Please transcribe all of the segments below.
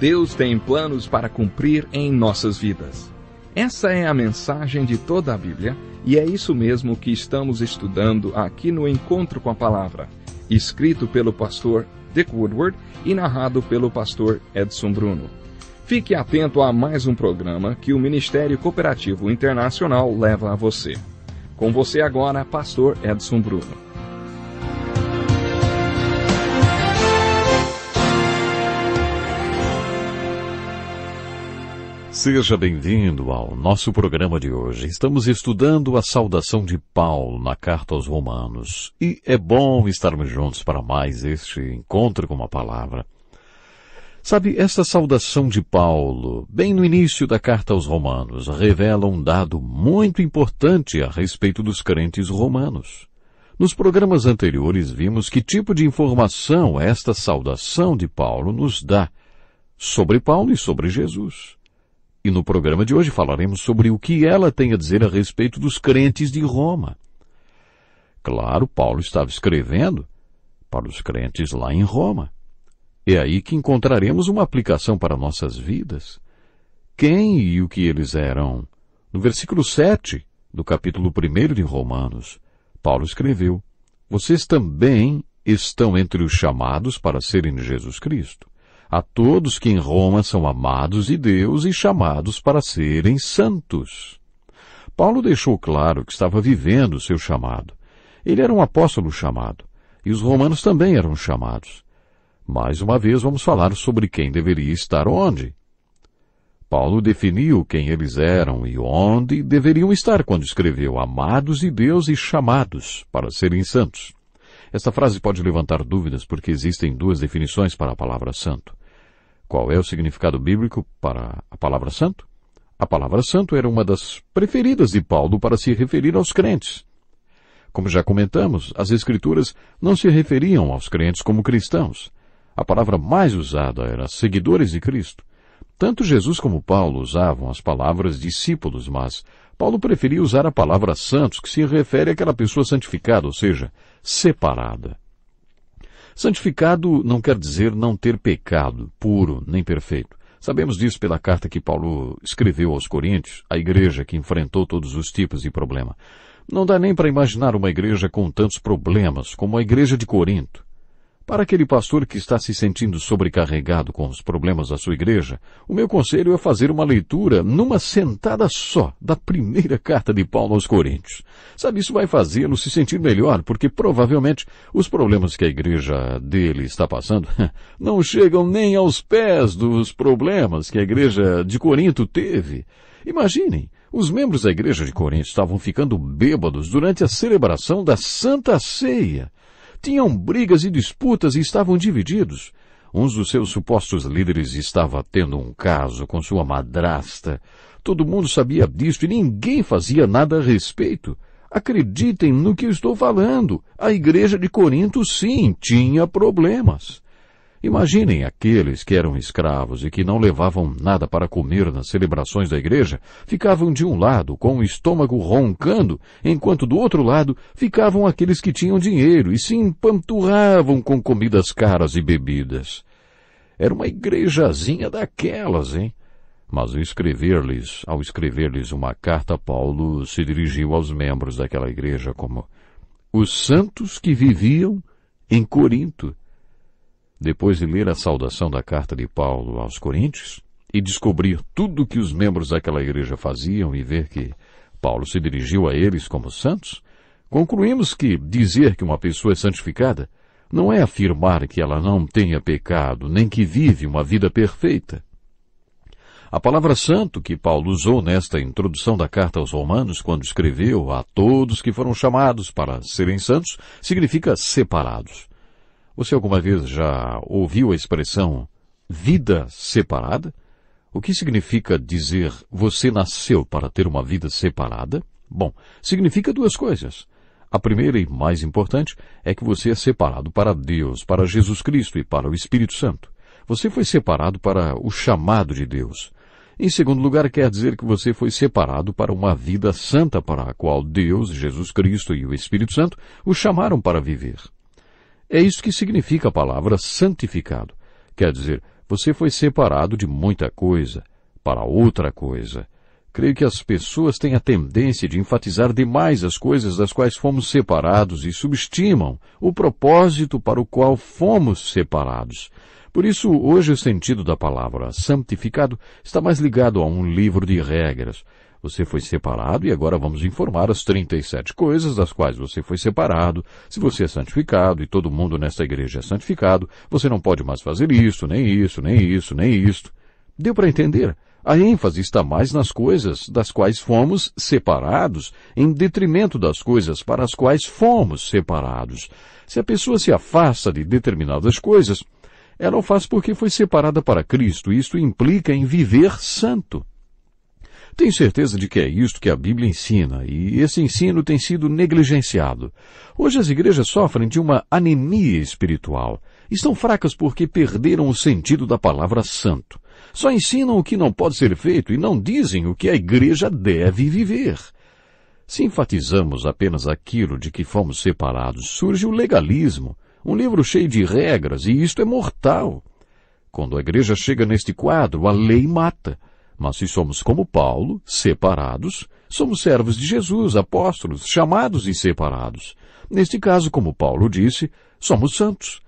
Deus tem planos para cumprir em nossas vidas. Essa é a mensagem de toda a Bíblia, e é isso mesmo que estamos estudando aqui no Encontro com a Palavra, escrito pelo pastor Dick Woodward e narrado pelo pastor Edson Bruno. Fique atento a mais um programa que o Ministério Cooperativo Internacional leva a você. Com você agora, pastor Edson Bruno. Seja bem-vindo ao nosso programa de hoje. Estamos estudando a saudação de Paulo na carta aos Romanos. E é bom estarmos juntos para mais este encontro com a palavra. Sabe, esta saudação de Paulo, bem no início da carta aos Romanos, revela um dado muito importante a respeito dos crentes romanos. Nos programas anteriores vimos que tipo de informação esta saudação de Paulo nos dá sobre Paulo e sobre Jesus. E no programa de hoje falaremos sobre o que ela tem a dizer a respeito dos crentes de Roma. Claro, Paulo estava escrevendo para os crentes lá em Roma. É aí que encontraremos uma aplicação para nossas vidas. Quem e o que eles eram? No versículo 7 do capítulo 1 de Romanos, Paulo escreveu: vocês também estão entre os chamados para serem Jesus Cristo. A todos que em Roma são amados de Deus e chamados para serem santos. Paulo deixou claro que estava vivendo o seu chamado. Ele era um apóstolo chamado, e os romanos também eram chamados. Mais uma vez vamos falar sobre quem deveria estar onde. Paulo definiu quem eles eram e onde deveriam estar quando escreveu amados de Deus e chamados para serem santos. Esta frase pode levantar dúvidas porque existem duas definições para a palavra santo. Qual é o significado bíblico para a palavra santo? A palavra santo era uma das preferidas de Paulo para se referir aos crentes. Como já comentamos, as Escrituras não se referiam aos crentes como cristãos. A palavra mais usada era seguidores de Cristo. Tanto Jesus como Paulo usavam as palavras discípulos, mas Paulo preferia usar a palavra santos, que se refere àquela pessoa santificada, ou seja, separada. Santificado não quer dizer não ter pecado, puro, nem perfeito. Sabemos disso pela carta que Paulo escreveu aos Coríntios, a igreja que enfrentou todos os tipos de problema. Não dá nem para imaginar uma igreja com tantos problemas como a igreja de Corinto. Para aquele pastor que está se sentindo sobrecarregado com os problemas da sua igreja, o meu conselho é fazer uma leitura numa sentada só da primeira carta de Paulo aos Coríntios. Sabe, isso vai fazê-lo se sentir melhor, porque provavelmente os problemas que a igreja dele está passando não chegam nem aos pés dos problemas que a igreja de Corinto teve. Imaginem, os membros da igreja de Corinto estavam ficando bêbados durante a celebração da Santa Ceia. Tinham brigas e disputas e estavam divididos. Um dos seus supostos líderes estava tendo um caso com sua madrasta. Todo mundo sabia disso e ninguém fazia nada a respeito. Acreditem no que eu estou falando. A igreja de Corinto, sim, tinha problemas. Imaginem aqueles que eram escravos e que não levavam nada para comer nas celebrações da igreja, ficavam de um lado com o estômago roncando, enquanto do outro lado ficavam aqueles que tinham dinheiro e se empanturravam com comidas caras e bebidas. Era uma igrejazinha daquelas, hein? Mas ao escrever-lhes uma carta, Paulo se dirigiu aos membros daquela igreja como os santos que viviam em Corinto. Depois de ler a saudação da carta de Paulo aos Coríntios e descobrir tudo o que os membros daquela igreja faziam e ver que Paulo se dirigiu a eles como santos, concluímos que dizer que uma pessoa é santificada não é afirmar que ela não tenha pecado, nem que vive uma vida perfeita. A palavra santo que Paulo usou nesta introdução da carta aos Romanos, quando escreveu a todos que foram chamados para serem santos, significa separados. Você alguma vez já ouviu a expressão vida separada? O que significa dizer você nasceu para ter uma vida separada? Bom, significa duas coisas. A primeira e mais importante é que você é separado para Deus, para Jesus Cristo e para o Espírito Santo. Você foi separado para o chamado de Deus. Em segundo lugar, quer dizer que você foi separado para uma vida santa para a qual Deus, Jesus Cristo e o Espírito Santo o chamaram para viver. É isso que significa a palavra santificado. Quer dizer, você foi separado de muita coisa para outra coisa. Creio que as pessoas têm a tendência de enfatizar demais as coisas das quais fomos separados e subestimam o propósito para o qual fomos separados. Por isso, hoje o sentido da palavra santificado está mais ligado a um livro de regras. Você foi separado e agora vamos informar as 37 coisas das quais você foi separado. Se você é santificado e todo mundo nesta igreja é santificado, você não pode mais fazer isso, nem isso, nem isso, nem isto. Deu para entender? A ênfase está mais nas coisas das quais fomos separados, em detrimento das coisas para as quais fomos separados. Se a pessoa se afasta de determinadas coisas, ela o faz porque foi separada para Cristo, e isto implica em viver santo. Tenho certeza de que é isto que a Bíblia ensina, e esse ensino tem sido negligenciado. Hoje as igrejas sofrem de uma anemia espiritual. Estão fracas porque perderam o sentido da palavra santo. Só ensinam o que não pode ser feito e não dizem o que a igreja deve viver. Se enfatizamos apenas aquilo de que fomos separados, surge o legalismo, um livro cheio de regras, e isto é mortal. Quando a igreja chega neste quadro, a lei mata. Mas se somos como Paulo, separados, somos servos de Jesus, apóstolos, chamados e separados. Neste caso, como Paulo disse, somos santos.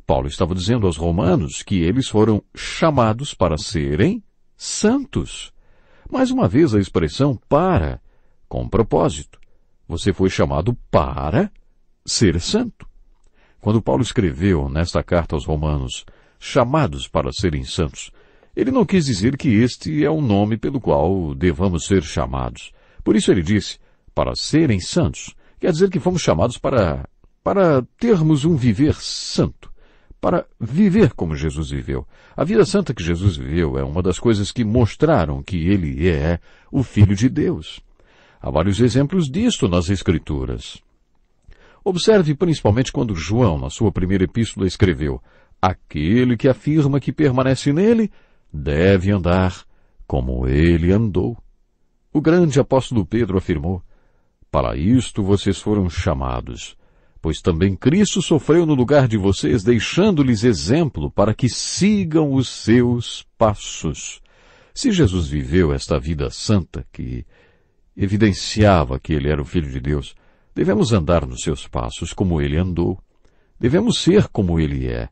Paulo estava dizendo aos romanos que eles foram chamados para serem santos. Mais uma vez a expressão para, com propósito. Você foi chamado para ser santo. Quando Paulo escreveu nesta carta aos romanos, chamados para serem santos, ele não quis dizer que este é o nome pelo qual devamos ser chamados. Por isso ele disse, para serem santos, quer dizer que fomos chamados para termos um viver santo, para viver como Jesus viveu. A vida santa que Jesus viveu é uma das coisas que mostraram que ele é o Filho de Deus. Há vários exemplos disto nas Escrituras. Observe principalmente quando João, na sua primeira epístola, escreveu, aquele que afirma que permanece nele, deve andar como ele andou. O grande apóstolo Pedro afirmou, para isto vocês foram chamados, pois também Cristo sofreu no lugar de vocês, deixando-lhes exemplo para que sigam os seus passos. Se Jesus viveu esta vida santa que evidenciava que ele era o Filho de Deus, devemos andar nos seus passos como ele andou. Devemos ser como ele é.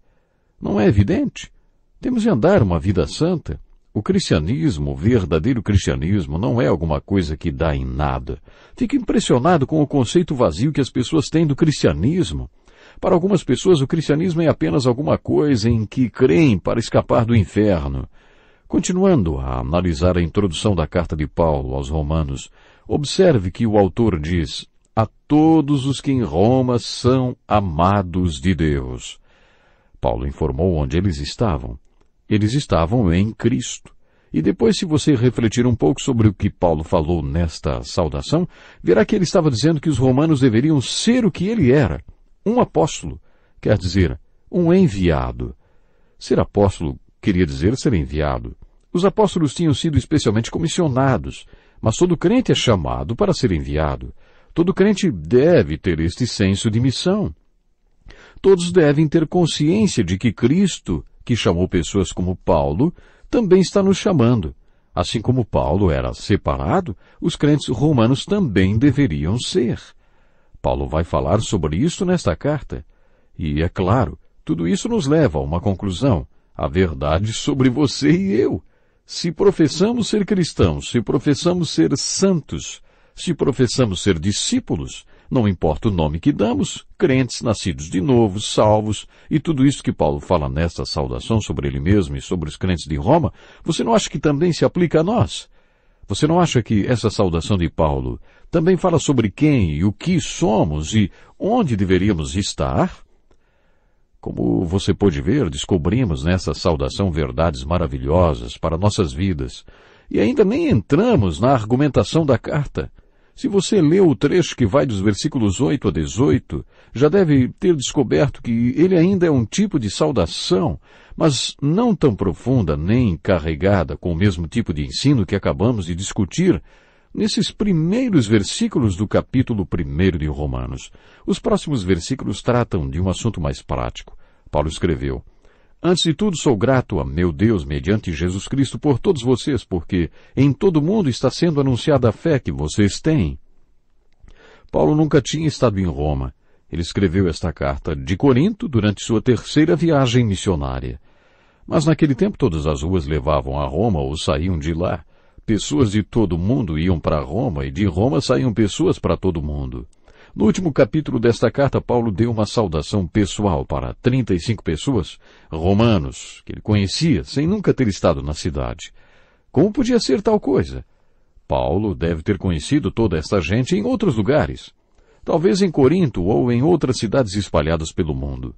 Não é evidente? Temos de andar uma vida santa. O cristianismo, o verdadeiro cristianismo, não é alguma coisa que dá em nada. Fico impressionado com o conceito vazio que as pessoas têm do cristianismo. Para algumas pessoas, o cristianismo é apenas alguma coisa em que creem para escapar do inferno. Continuando a analisar a introdução da carta de Paulo aos Romanos, observe que o autor diz, a todos os que em Roma são amados de Deus. Paulo informou onde eles estavam. Eles estavam em Cristo. E depois, se você refletir um pouco sobre o que Paulo falou nesta saudação, verá que ele estava dizendo que os romanos deveriam ser o que ele era. Um apóstolo, quer dizer, um enviado. Ser apóstolo queria dizer ser enviado. Os apóstolos tinham sido especialmente comissionados, mas todo crente é chamado para ser enviado. Todo crente deve ter este senso de missão. Todos devem ter consciência de que Cristo, que chamou pessoas como Paulo, também está nos chamando. Assim como Paulo era separado, os crentes romanos também deveriam ser. Paulo vai falar sobre isso nesta carta. E, é claro, tudo isso nos leva a uma conclusão. A verdade sobre você e eu. Se professamos ser cristãos, se professamos ser santos, se professamos ser discípulos, não importa o nome que damos, crentes nascidos de novo, salvos, e tudo isso que Paulo fala nesta saudação sobre ele mesmo e sobre os crentes de Roma, você não acha que também se aplica a nós? Você não acha que essa saudação de Paulo também fala sobre quem e o que somos e onde deveríamos estar? Como você pôde ver, descobrimos nessa saudação verdades maravilhosas para nossas vidas. E ainda nem entramos na argumentação da carta. Se você leu o trecho que vai dos versículos 8 a 18, já deve ter descoberto que ele ainda é um tipo de saudação, mas não tão profunda nem carregada com o mesmo tipo de ensino que acabamos de discutir nesses primeiros versículos do capítulo 1 de Romanos. Os próximos versículos tratam de um assunto mais prático. Paulo escreveu, Antes de tudo, sou grato a meu Deus, mediante Jesus Cristo, por todos vocês, porque em todo o mundo está sendo anunciada a fé que vocês têm. Paulo nunca tinha estado em Roma. Ele escreveu esta carta de Corinto durante sua terceira viagem missionária. Mas naquele tempo todas as ruas levavam a Roma ou saíam de lá. Pessoas de todo o mundo iam para Roma e de Roma saíam pessoas para todo o mundo. No último capítulo desta carta, Paulo deu uma saudação pessoal para 35 pessoas, romanos, que ele conhecia, sem nunca ter estado na cidade. Como podia ser tal coisa? Paulo deve ter conhecido toda esta gente em outros lugares. Talvez em Corinto ou em outras cidades espalhadas pelo mundo.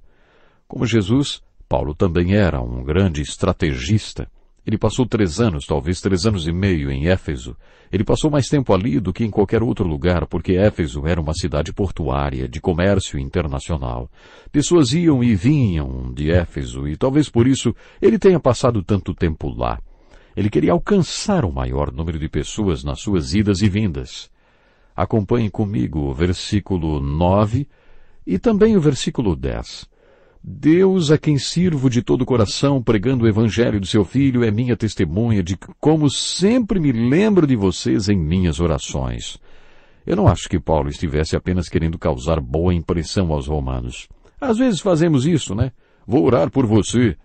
Como Jesus, Paulo também era um grande estrategista. Ele passou 3 anos, talvez 3 anos e meio, em Éfeso. Ele passou mais tempo ali do que em qualquer outro lugar, porque Éfeso era uma cidade portuária, de comércio internacional. Pessoas iam e vinham de Éfeso, e talvez por isso ele tenha passado tanto tempo lá. Ele queria alcançar o maior número de pessoas nas suas idas e vindas. Acompanhe comigo o versículo 9 e também o versículo 10. Deus, a quem sirvo de todo o coração, pregando o evangelho do seu Filho, é minha testemunha de que, como sempre me lembro de vocês em minhas orações. Eu não acho que Paulo estivesse apenas querendo causar boa impressão aos romanos. Às vezes fazemos isso, né? Vou orar por você.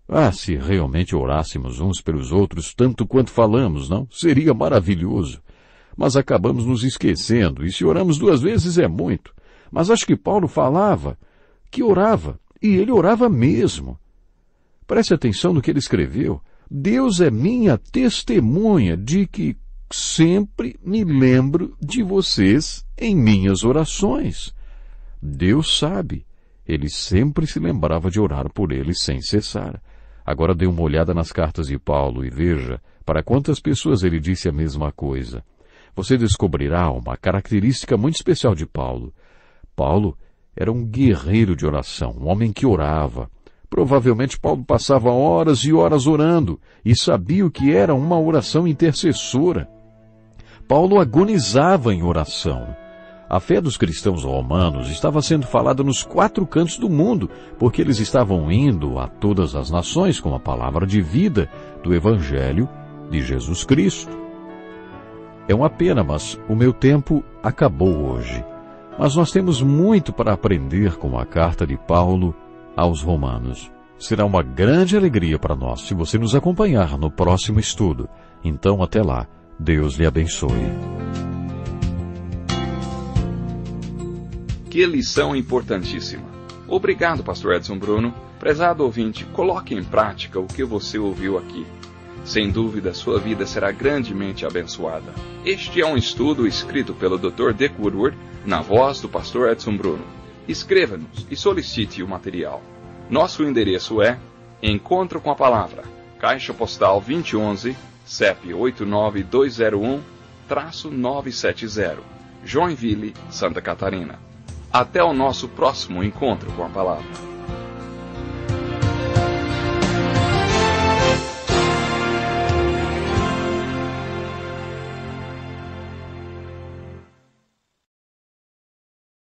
Ah, se realmente orássemos uns pelos outros tanto quanto falamos, não? Seria maravilhoso. Mas acabamos nos esquecendo, e se oramos 2 vezes é muito. Mas acho que Paulo falava que orava. E ele orava mesmo. Preste atenção no que ele escreveu. Deus é minha testemunha de que sempre me lembro de vocês em minhas orações. Deus sabe. Ele sempre se lembrava de orar por eles sem cessar. Agora dê uma olhada nas cartas de Paulo e veja para quantas pessoas ele disse a mesma coisa. Você descobrirá uma característica muito especial de Paulo. Paulo era um guerreiro de oração, um homem que orava. Provavelmente Paulo passava horas e horas orando e sabia o que era uma oração intercessora. Paulo agonizava em oração. A fé dos cristãos romanos estava sendo falada nos 4 cantos do mundo, porque eles estavam indo a todas as nações com a palavra de vida do Evangelho de Jesus Cristo. É uma pena, mas o meu tempo acabou hoje. Mas nós temos muito para aprender com a carta de Paulo aos Romanos. Será uma grande alegria para nós se você nos acompanhar no próximo estudo. Então, até lá. Deus lhe abençoe. Que lição importantíssima. Obrigado, Pastor Edson Bruno. Prezado ouvinte, coloque em prática o que você ouviu aqui. Sem dúvida, sua vida será grandemente abençoada. Este é um estudo escrito pelo Dr. Dick Woodward, na voz do Pastor Edson Bruno. Escreva-nos e solicite o material. Nosso endereço é Encontro com a Palavra, Caixa Postal 2011, CEP 89201-970, Joinville, Santa Catarina. Até o nosso próximo Encontro com a Palavra.